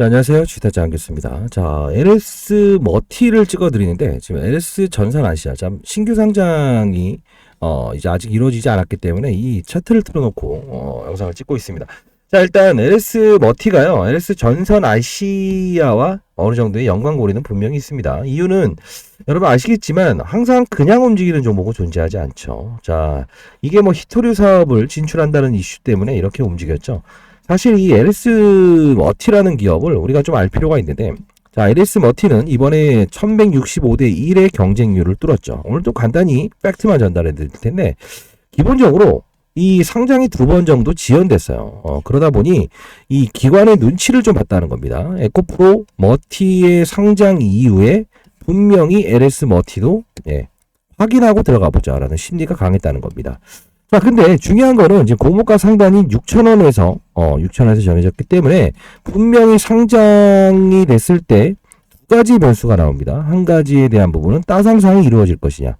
네, 안녕하세요. 주택자 안겠습니다. 자, LS 머티를 찍어드리는데, 지금 LS 전산 아시아 참 신규 상장이, 이제 아직 이루어지지 않았기 때문에 이 차트를 틀어놓고, 영상을 찍고 있습니다. 자, 일단 LS 머티가요, LS 전선 아시아와 어느 정도의 연관고리는 분명히 있습니다. 이유는 여러분 아시겠지만, 항상 그냥 움직이는 종목은 존재하지 않죠. 자, 이게 뭐 히토류 사업을 진출한다는 이슈 때문에 이렇게 움직였죠. 사실 이 LS 머티라는 기업을 우리가 좀 알 필요가 있는데, 자, LS 머티는 이번에 1165대 1의 경쟁률을 뚫었죠. 오늘 좀 간단히 팩트만 전달해 드릴 텐데, 기본적으로 이 상장이 2번 정도 지연됐어요. 그러다 보니 이 기관의 눈치를 좀 봤다는 겁니다. 에코프로 머티의 상장 이후에 분명히 LS 머티도 확인하고 들어가 보자라는 심리가 강했다는 겁니다. 자, 근데 중요한 거는 이제 고무가 상단이 6,000원에서 6,000원에서 정해졌기 때문에 분명히 상장이 됐을 때 두 가지 변수가 나옵니다. 한 가지에 대한 부분은 따상상이 이루어질 것이냐.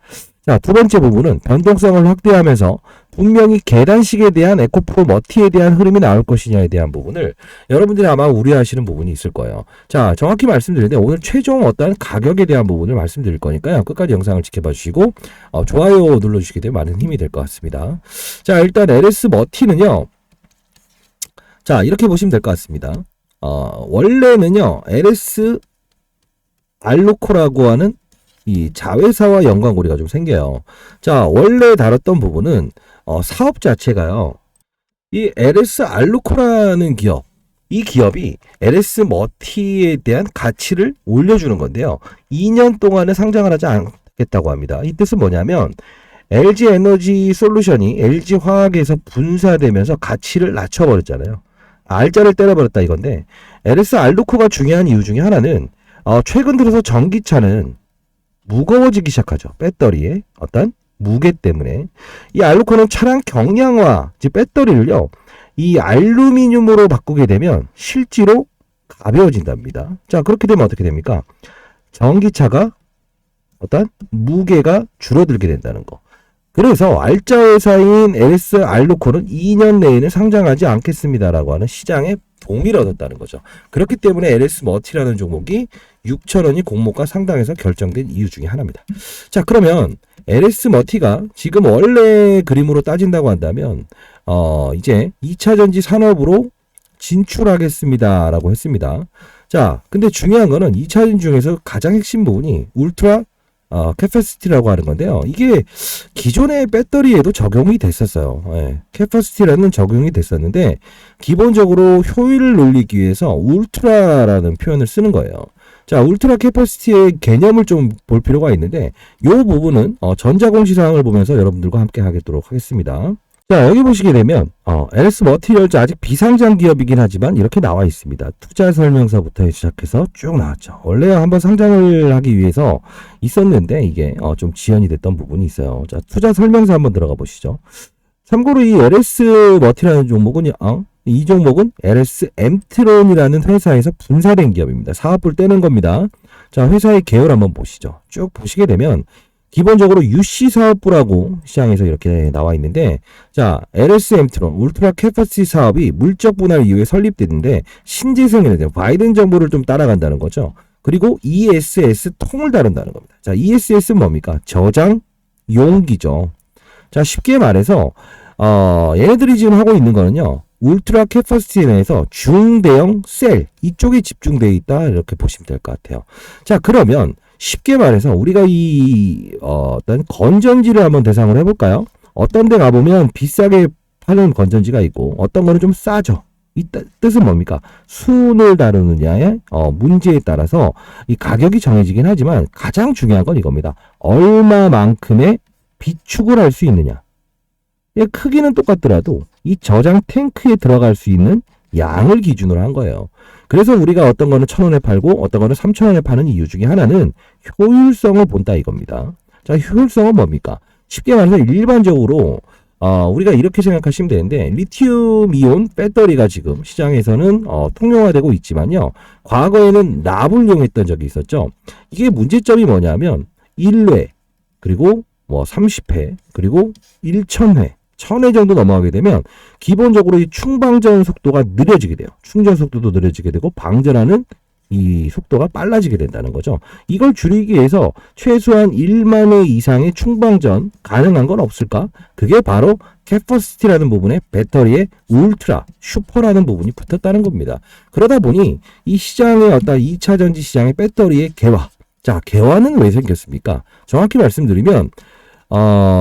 자, 두 번째 부분은 변동성을 확대하면서 분명히 계단식에 대한 에코프로 머티에 대한 흐름이 나올 것이냐에 대한 부분을 여러분들이 아마 우려하시는 부분이 있을 거예요. 자, 정확히 말씀드리는데 오늘 최종 어떤 가격에 대한 부분을 말씀드릴 거니까요. 끝까지 영상을 지켜봐 주시고 좋아요 눌러주시게 되면 많은 힘이 될 것 같습니다. 자, 일단 LS 머티는요. 자, 이렇게 보시면 될 것 같습니다. 원래는요. LS 알로코라고 하는 이 자회사와 연관고리가 좀 생겨요. 자, 원래 다뤘던 부분은 사업 자체가요. 이 LS 알루코라는 기업, 이 기업이 LS 머티에 대한 가치를 올려주는 건데요. 2년 동안은 상장을 하지 않겠다고 합니다. 이 뜻은 뭐냐면 LG 에너지 솔루션이 LG 화학에서 분사되면서 가치를 낮춰버렸잖아요. R자를 때려버렸다 이건데, LS 알루코가 중요한 이유 중에 하나는 최근 들어서 전기차는 무거워지기 시작하죠. 배터리의 어떤 무게 때문에. 이 알루코는 차량 경량화, 즉 배터리를요, 이 알루미늄으로 바꾸게 되면 실제로 가벼워진답니다. 자, 그렇게 되면 어떻게 됩니까? 전기차가 어떤 무게가 줄어들게 된다는 거. 그래서 R자 회사인 LS 알루코는 2년 내에는 상장하지 않겠습니다라고 하는 시장의 동의를 얻었다는 거죠. 그렇기 때문에 LS 머티라는 종목이 6,000원이 공모가 상당해서 결정된 이유 중에 하나입니다. 자, 그러면 LS 머티가 지금 원래 그림으로 따진다고 한다면 이제 2차 전지 산업으로 진출하겠습니다라고 했습니다. 자, 근데 중요한 거는 2차 전지 중에서 가장 핵심 부분이 울트라 캐퍼시티라고 하는 건데요. 이게 기존의 배터리에도 적용이 됐었어요. 캐퍼시티라는 적용이 됐었는데 기본적으로 효율을 늘리기 위해서 울트라라는 표현을 쓰는 거예요. 자, 울트라 캐퍼시티의 개념을 좀 볼 필요가 있는데 이 부분은 전자공시사항을 보면서 여러분들과 함께 하도록 하겠습니다. 자, 여기 보시게 되면 LS 머티리얼즈 아직 비상장 기업이긴 하지만 이렇게 나와 있습니다. 투자 설명서부터 시작해서 쭉 나왔죠. 원래 한번 상장을 하기 위해서 있었는데 이게 좀 지연이 됐던 부분이 있어요. 자, 투자 설명서 한번 들어가 보시죠. 참고로 이 LS 머티라는 종목은 이 종목은 LS 엠트론이라는 회사에서 분사된 기업입니다. 사업을 떼는 겁니다. 자, 회사의 계열 한번 보시죠. 쭉 보시게 되면 기본적으로 UC 사업부라고 시장에서 이렇게 나와 있는데, 자, LS 엠트론 울트라 캐퍼시티 사업이 물적 분할 이후에 설립됐는데 신재생에 대한 바이든 정부를 좀 따라간다는 거죠. 그리고 ESS 통을 다룬다는 겁니다. 자, ESS는 뭡니까? 저장 용기죠. 자, 쉽게 말해서 얘네들이 지금 하고 있는 거는요. 울트라 캐퍼시티 내에서 중대형 셀 이쪽에 집중되어 있다 이렇게 보시면 될 것 같아요. 자, 그러면 쉽게 말해서 우리가 이 어떤 건전지를 한번 대상으로 해볼까요? 어떤 데 가보면 비싸게 파는 건전지가 있고 어떤 거는 좀 싸죠. 이 뜻은 뭡니까? 순을 다루느냐의 문제에 따라서 이 가격이 정해지긴 하지만 가장 중요한 건 이겁니다. 얼마만큼의 비축을 할 수 있느냐. 크기는 똑같더라도 이 저장 탱크에 들어갈 수 있는 양을 기준으로 한 거예요. 그래서 우리가 어떤 거는 1,000원에 팔고 어떤 거는 3,000원에 파는 이유 중에 하나는 효율성을 본다 이겁니다. 자, 효율성은 뭡니까? 쉽게 말해서 일반적으로 우리가 이렇게 생각하시면 되는데 리튬 이온 배터리가 지금 시장에서는 통용화되고 있지만요. 과거에는 납을 이용했던 적이 있었죠. 이게 문제점이 뭐냐면 1회 그리고 30회 그리고 1,000회 1000회 정도 넘어가게 되면 기본적으로 이 충방전 속도가 느려지게 돼요. 충전 속도도 느려지게 되고 방전하는 이 속도가 빨라지게 된다는 거죠. 이걸 줄이기 위해서 최소한 1만 회 이상의 충방전 가능한 건 없을까? 그게 바로 캐퍼시티라는 부분에 배터리의 울트라, 슈퍼라는 부분이 붙었다는 겁니다. 그러다 보니 이 시장의 어떤 2차 전지 시장의 배터리의 개화. 자, 개화는 왜 생겼습니까? 정확히 말씀드리면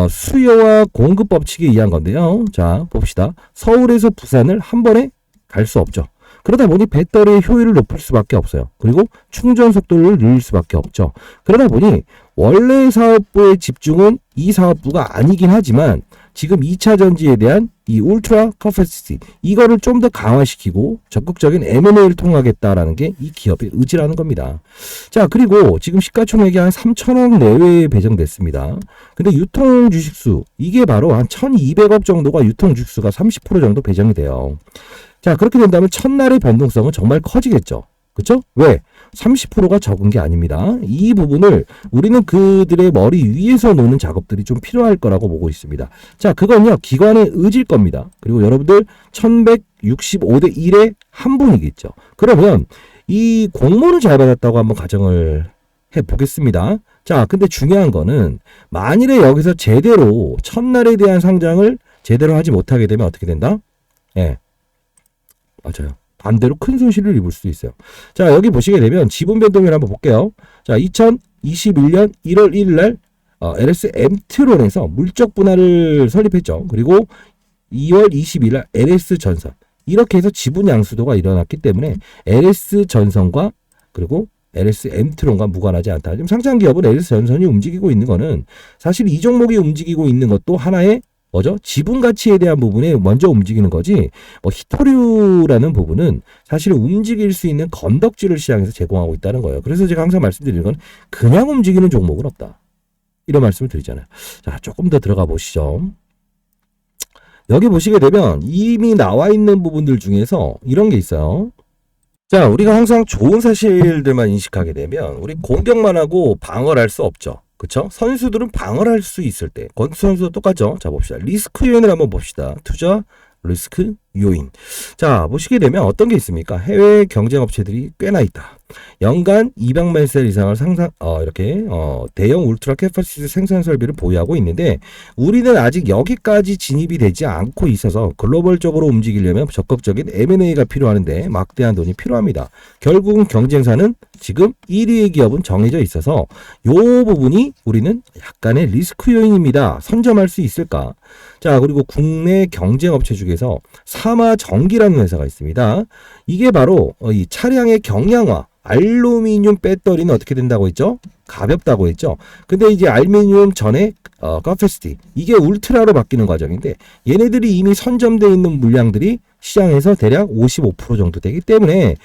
수요와 공급 법칙에 의한 건데요. 자, 봅시다. 서울에서 부산을 한 번에 갈 수 없죠. 그러다 보니 배터리의 효율을 높일 수밖에 없어요. 그리고 충전 속도를 늘릴 수밖에 없죠. 그러다 보니 원래 사업부의 집중은 이 사업부가 아니긴 하지만 지금 2차 전지에 대한 이 울트라 커패시티 이거를 좀 더 강화시키고 적극적인 M&A를 통하겠다라는 게 이 기업의 의지라는 겁니다. 자, 그리고 지금 시가총액이 한 3천억 내외에 배정됐습니다. 근데 유통 주식수 이게 바로 한 1200억 정도가 유통 주식수가 30% 정도 배정이 돼요. 자, 그렇게 된다면 첫날의 변동성은 정말 커지겠죠. 그쵸? 왜? 30%가 적은 게 아닙니다. 이 부분을 우리는 그들의 머리 위에서 노는 작업들이 좀 필요할 거라고 보고 있습니다. 자, 그건요, 기관의 의지일 겁니다. 그리고 여러분들 1165대 1의 한 분이겠죠. 그러면 이 공모는 잘 받았다고 한번 가정을 해보겠습니다. 자, 근데 중요한 거는 만일에 여기서 제대로 첫날에 대한 상장을 제대로 하지 못하게 되면 어떻게 된다? 예. 맞아요. 반대로 큰 손실을 입을 수도 있어요. 자, 여기 보시게 되면 지분 변동률 한번 볼게요. 자, 2021년 1월 1일 날 LS 엠트론에서 물적 분할을 설립했죠. 그리고 2월 20일 날 LS 전선. 이렇게 해서 지분 양수도가 일어났기 때문에 LS 전선과 그리고 LS 엠트론과 무관하지 않다. 지금 상장 기업은 LS 전선이 움직이고 있는 거는 사실 이 종목이 움직이고 있는 것도 하나의 뭐죠? 지분 가치에 대한 부분에 먼저 움직이는 거지, 뭐, 히토류라는 부분은 사실 움직일 수 있는 건덕지를 시장에서 제공하고 있다는 거예요. 그래서 제가 항상 말씀드리는 건 그냥 움직이는 종목은 없다. 이런 말씀을 드리잖아요. 자, 조금 더 들어가 보시죠. 여기 보시게 되면 이미 나와 있는 부분들 중에서 이런 게 있어요. 자, 우리가 항상 좋은 사실들만 인식하게 되면 우리 공격만 하고 방어를 할 수 없죠. 그쵸? 선수들은 방어를 할 수 있을 때 권투 선수도 똑같죠. 자, 봅시다. 리스크 요인을 한번 봅시다. 투자 리스크 요인. 자, 보시게 되면 어떤 게 있습니까? 해외 경쟁 업체들이 꽤나 있다. 연간 200만 셀 이상을 이렇게 대형 울트라 캐퍼시티 생산 설비를 보유하고 있는데 우리는 아직 여기까지 진입이 되지 않고 있어서 글로벌적으로 움직이려면 적극적인 M&A가 필요하는데 막대한 돈이 필요합니다. 결국은 경쟁사는 지금 1위의 기업은 정해져 있어서 요 부분이 우리는 약간의 리스크 요인입니다. 선점할 수 있을까? 자, 그리고 국내 경쟁 업체 중에서 사마전기라는 회사가 있습니다. 이게 바로 이 차량의 경량화, 알루미늄 배터리는 어떻게 된다고 했죠? 가볍다고 했죠. 근데 이제 알루미늄 전에 커패시티 이게 울트라로 바뀌는 과정인데 얘네들이 이미 선점되어 있는 물량들이 시장에서 대략 55% 정도 되기 때문에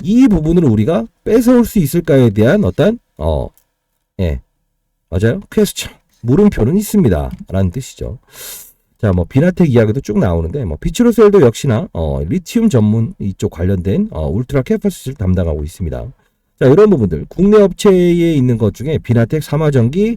이 부분을 우리가 뺏어올 수 있을까에 대한 어떤 맞아요. 퀘스천 물음표는 있습니다. 라는 뜻이죠. 자, 뭐 비나텍 이야기도 쭉 나오는데 뭐 비츠로셀도 역시나 리튬 전문 이쪽 관련된 울트라 캐퍼시티를 담당하고 있습니다. 자, 이런 부분들 국내 업체에 있는 것 중에 비나텍, 사마전기,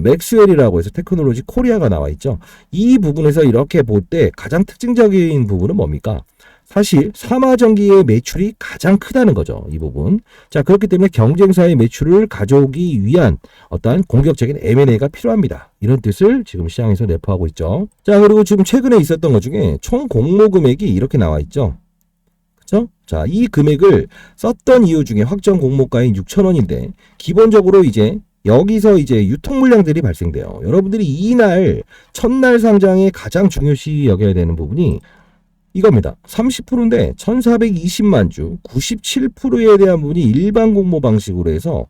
맥스웰이라고 해서 테크놀로지 코리아가 나와 있죠. 이 부분에서 이렇게 볼 때 가장 특징적인 부분은 뭡니까? 사실 사마전기의 매출이 가장 크다는 거죠. 이 부분. 자, 그렇기 때문에 경쟁사의 매출을 가져오기 위한 어떠한 공격적인 M&A가 필요합니다. 이런 뜻을 지금 시장에서 내포하고 있죠. 자, 그리고 지금 최근에 있었던 것 중에 총 공모 금액이 이렇게 나와 있죠. 그렇죠? 자, 이 금액을 썼던 이유 중에 확정 공모가인 6,000원인데 기본적으로 이제 여기서 이제 유통 물량들이 발생돼요. 여러분들이 이날 첫날 상장에 가장 중요시 여겨야 되는 부분이 이겁니다. 30%인데 1420만 주 97%에 대한 부분이 일반 공모 방식으로 해서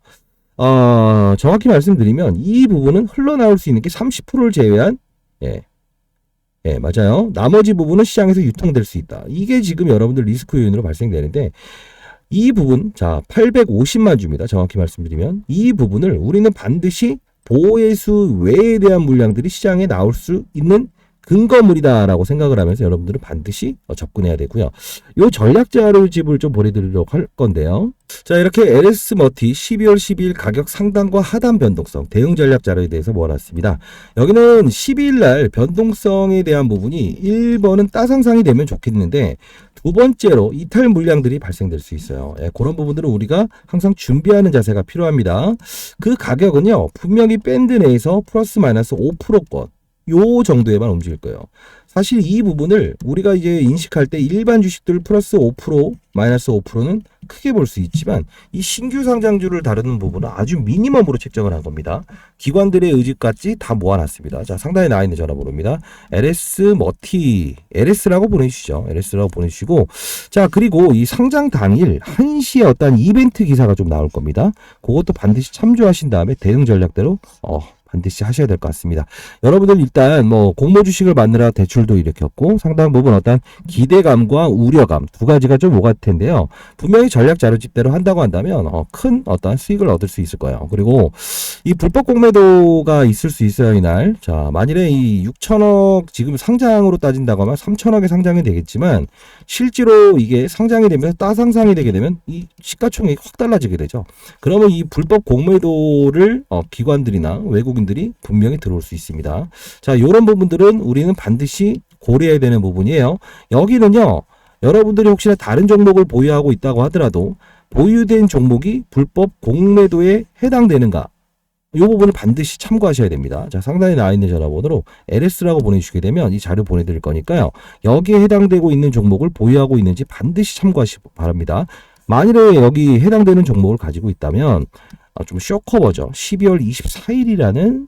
정확히 말씀드리면 이 부분은 흘러나올 수 있는 게 30%를 제외한 맞아요. 나머지 부분은 시장에서 유통될 수 있다. 이게 지금 여러분들 리스크 요인으로 발생되는데 이 부분, 자, 850만 주입니다. 정확히 말씀드리면 이 부분을 우리는 반드시 보호해수 외에 대한 물량들이 시장에 나올 수 있는 근거물이다라고 생각을 하면서 여러분들은 반드시 접근해야 되고요. 요 전략 자료집을 좀 보내드리도록 할 건데요. 자, 이렇게 LS 머티 12월 12일 가격 상단과 하단 변동성 대응 전략 자료에 대해서 모아놨습니다. 여기는 12일 날 변동성에 대한 부분이 1번은 따상상이 되면 좋겠는데 두 번째로 이탈 물량들이 발생될 수 있어요. 그런 부분들은 우리가 항상 준비하는 자세가 필요합니다. 그 가격은요, 분명히 밴드 내에서 플러스 마이너스 5%권 요 정도에만 움직일 거예요. 사실 이 부분을 우리가 이제 인식할 때 일반 주식들 플러스 5%, 마이너스 5%는 크게 볼 수 있지만 이 신규 상장주를 다루는 부분은 아주 미니멈으로 책정을 한 겁니다. 기관들의 의지까지 다 모아놨습니다. 자, 상단에 나와 있는 전화번호입니다. LS 머티, LS라고 보내주시죠. LS라고 보내주시고, 자, 그리고 이 상장 당일 1시에 어떤 이벤트 기사가 좀 나올 겁니다. 그것도 반드시 참조하신 다음에 대응 전략대로 반드시 하셔야 될 것 같습니다. 여러분들 일단 뭐 공모 주식을 만드라 대출도 일으켰고 상당 부분 어떤 기대감과 우려감 두 가지가 좀 오갈 텐데요. 분명히 전략 자료집대로 한다고 한다면 큰 어떤 수익을 얻을 수 있을 거예요. 그리고 이 불법 공매도가 있을 수 있어요, 이날. 자, 만일에 이 6천억 지금 상장으로 따진다고 하면 3천억의 상장이 되겠지만 실제로 이게 상장이 되면서 따상상이 되게 되면 이 시가총액이 확 달라지게 되죠. 그러면 이 불법 공매도를 기관들이나 외국인들이 분명히 들어올 수 있습니다. 자, 이런 부분들은 우리는 반드시 고려해야 되는 부분이에요. 여기는요, 여러분들이 혹시나 다른 종목을 보유하고 있다고 하더라도 보유된 종목이 불법 공매도에 해당되는가? 이 부분을 반드시 참고하셔야 됩니다. 자, 상단에 나와 있는 전화번호로 LS라고 보내주시게 되면 이 자료 보내드릴 거니까요. 여기에 해당되고 있는 종목을 보유하고 있는지 반드시 참고하시기 바랍니다. 만일에 여기 해당되는 종목을 가지고 있다면 좀 쇼커버죠. 12월 24일이라는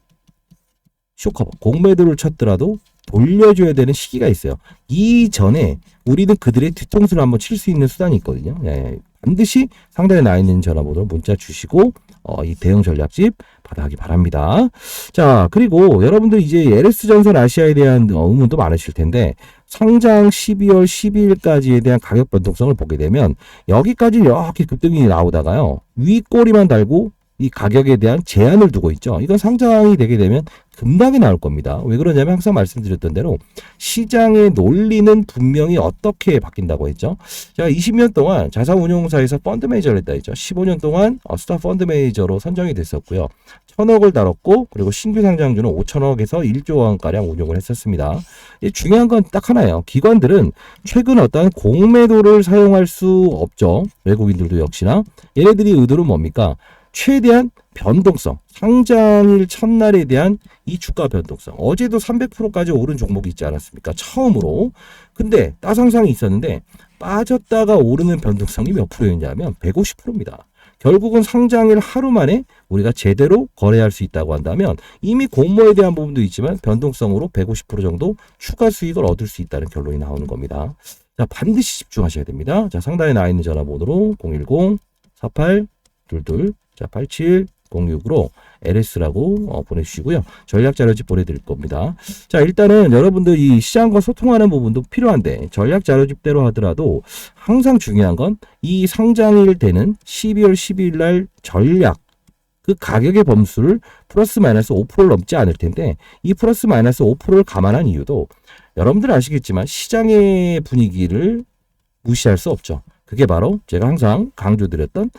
쇼커버. 공매도를 쳤더라도 돌려줘야 되는 시기가 있어요. 이전에 우리는 그들의 뒤통수를 한번 칠 수 있는 수단이 있거든요. 반드시 상단에 나와 있는 전화번호로 문자 주시고 이 대응 전략집 받아가기 바랍니다. 자, 그리고 여러분들 이제 LS전선 아시아에 대한 의문도 많으실 텐데 상장 12월 12일까지에 대한 가격 변동성을 보게 되면 여기까지 이렇게 급등이 나오다가요. 윗꼬리만 달고 이 가격에 대한 제한을 두고 있죠. 이건 상장이 되게 되면 급락이 나올 겁니다. 왜 그러냐면 항상 말씀드렸던 대로 시장의 논리는 분명히 어떻게 바뀐다고 했죠. 제가 20년 동안 자산운용사에서 펀드 매니저를 했다 했죠. 15년 동안 스타 펀드 매니저로 선정이 됐었고요. 1,000억을 다뤘고 그리고 신규 상장주는 5천억에서 1조 원가량 운용을 했었습니다. 중요한 건 딱 하나예요. 기관들은 최근 어떤 공매도를 사용할 수 없죠. 외국인들도 역시나. 얘네들이 의도는 뭡니까? 최대한 변동성, 상장일 첫날에 대한 이 주가 변동성. 어제도 300%까지 오른 종목이 있지 않았습니까? 처음으로. 근데 따상상이 있었는데 빠졌다가 오르는 변동성이 몇 프로였냐면 150%입니다. 결국은 상장일 하루 만에 우리가 제대로 거래할 수 있다고 한다면 이미 공모에 대한 부분도 있지만 변동성으로 150% 정도 추가 수익을 얻을 수 있다는 결론이 나오는 겁니다. 자, 반드시 집중하셔야 됩니다. 자, 상단에 나와 있는 전화번호로 010-4822 8706으로 LS라고 보내주시고요. 전략 자료집 보내드릴 겁니다. 자, 일단은 여러분들 이 시장과 소통하는 부분도 필요한데 전략 자료집대로 하더라도 항상 중요한 건 이 상장일 되는 12월 12일 날 전략 그 가격의 범수를 플러스 마이너스 5%를 넘지 않을 텐데 이 플러스 마이너스 5%를 감안한 이유도 여러분들 아시겠지만 시장의 분위기를 무시할 수 없죠. 그게 바로 제가 항상 강조드렸던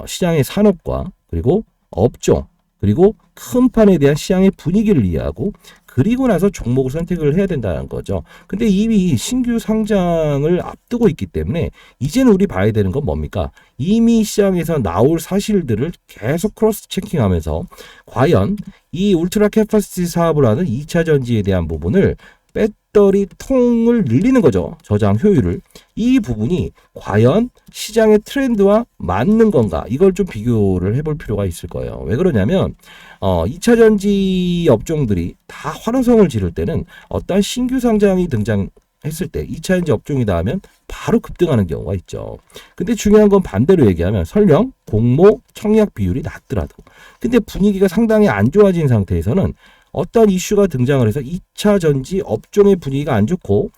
시장의 산업과 그리고 업종 그리고 큰 판에 대한 시장의 분위기를 이해하고 그리고 나서 종목을 선택을 해야 된다는 거죠. 근데 이미 신규 상장을 앞두고 있기 때문에 이제는 우리 봐야 되는 건 뭡니까? 이미 시장에서 나올 사실들을 계속 크로스 체킹하면서 과연 이 울트라 캐파시티 사업을 하는 2차 전지에 대한 부분을 배터리 통을 늘리는 거죠. 저장 효율을. 이 부분이 과연 시장의 트렌드와 맞는 건가? 이걸 좀 비교를 해볼 필요가 있을 거예요. 왜 그러냐면 2차 전지 업종들이 다 환호성을 지를 때는 어떤 신규 상장이 등장했을 때 2차 전지 업종이다 하면 바로 급등하는 경우가 있죠. 근데 중요한 건 반대로 얘기하면 설령 공모 청약 비율이 낮더라도 근데 분위기가 상당히 안 좋아진 상태에서는 어떤 이슈가 등장을 해서 2차 전지 업종의 분위기가 안 좋고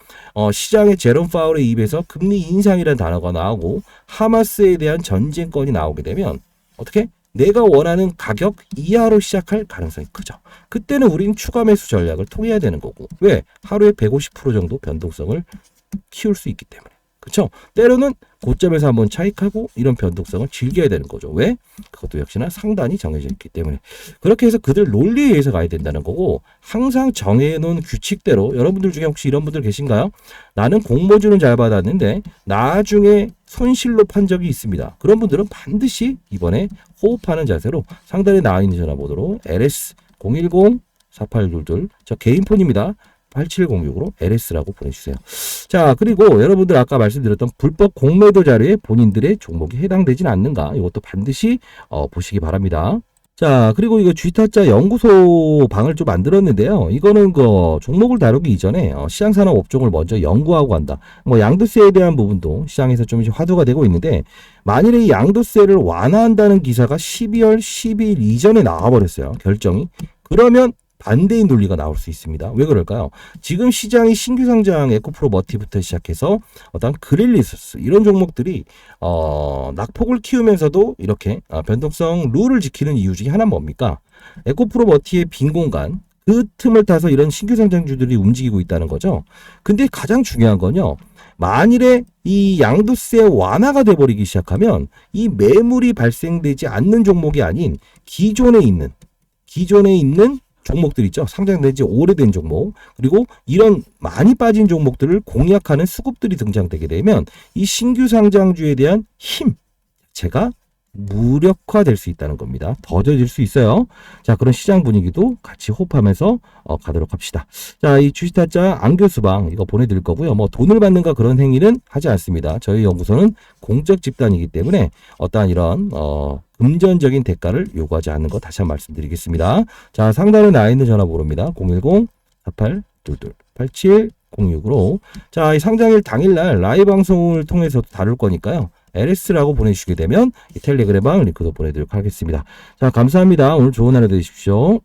시장의 제롬 파월의 입에서 금리 인상이라는 단어가 나오고 하마스에 대한 전쟁권이 나오게 되면 어떻게? 내가 원하는 가격 이하로 시작할 가능성이 크죠. 그때는 우린 추가 매수 전략을 통해야 되는 거고. 왜? 하루에 150% 정도 변동성을 키울 수 있기 때문에. 그렇죠? 때로는 고점에서 한번 차익하고 이런 변동성을 즐겨야 되는 거죠. 왜? 그것도 역시나 상단이 정해져 있기 때문에. 그렇게 해서 그들 논리에 의해서 가야 된다는 거고, 항상 정해놓은 규칙대로. 여러분들 중에 혹시 이런 분들 계신가요? 나는 공모주는 잘 받았는데 나중에 손실로 판 적이 있습니다. 그런 분들은 반드시 이번에 호흡하는 자세로 상단에 나와 있는 전화번호로 LS 010-4822 저 개인 폰입니다. 8706으로 LS라고 보내주세요. 자, 그리고 여러분들 아까 말씀드렸던 불법 공매도 자료에 본인들의 종목이 해당되진 않는가, 이것도 반드시 보시기 바랍니다. 자, 그리고 이거 G타짜 연구소 방을 좀 만들었는데요. 이거는 그 종목을 다루기 이전에 시장산업 업종을 먼저 연구하고 간다. 뭐 양도세에 대한 부분도 시장에서 좀 화두가 되고 있는데, 만일에 이 양도세를 완화한다는 기사가 12월 12일 이전에 나와버렸어요. 결정이. 그러면 반대의 논리가 나올 수 있습니다. 왜 그럴까요? 지금 시장이 신규 상장 에코프로 머티부터 시작해서 어떤 그릴리소스 이런 종목들이 낙폭을 키우면서도 이렇게 변동성 룰을 지키는 이유 중에 하나는 뭡니까? 에코프로 머티의 빈 공간, 그 틈을 타서 이런 신규 상장주들이 움직이고 있다는 거죠. 근데 가장 중요한 건요, 만일에 이 양도세 완화가 돼버리기 시작하면 이 매물이 발생되지 않는 종목이 아닌 기존에 있는 종목들 있죠. 상장된 지 오래된 종목, 그리고 이런 많이 빠진 종목들을 공략하는 수급들이 등장되게 되면 이 신규 상장주에 대한 힘 자체가 무력화될 수 있다는 겁니다. 더뎌질 수 있어요. 자, 그런 시장 분위기도 같이 호흡하면서 가도록 합시다. 자, 이 주식타짜 안교수방 이거 보내드릴 거고요. 뭐 돈을 받는가 그런 행위는 하지 않습니다. 저희 연구소는 공적 집단이기 때문에 어떠한 이런 금전적인 대가를 요구하지 않는 거 다시 한번 말씀드리겠습니다. 자, 상단에 나와 있는 전화번호입니다. 010-4822-8706으로 자, 이 상장일 당일날 라이브 방송을 통해서 다룰 거니까요. LS라고 보내주시게 되면 이 텔레그램방 링크도 보내드리도록 하겠습니다. 자, 감사합니다. 오늘 좋은 하루 되십시오.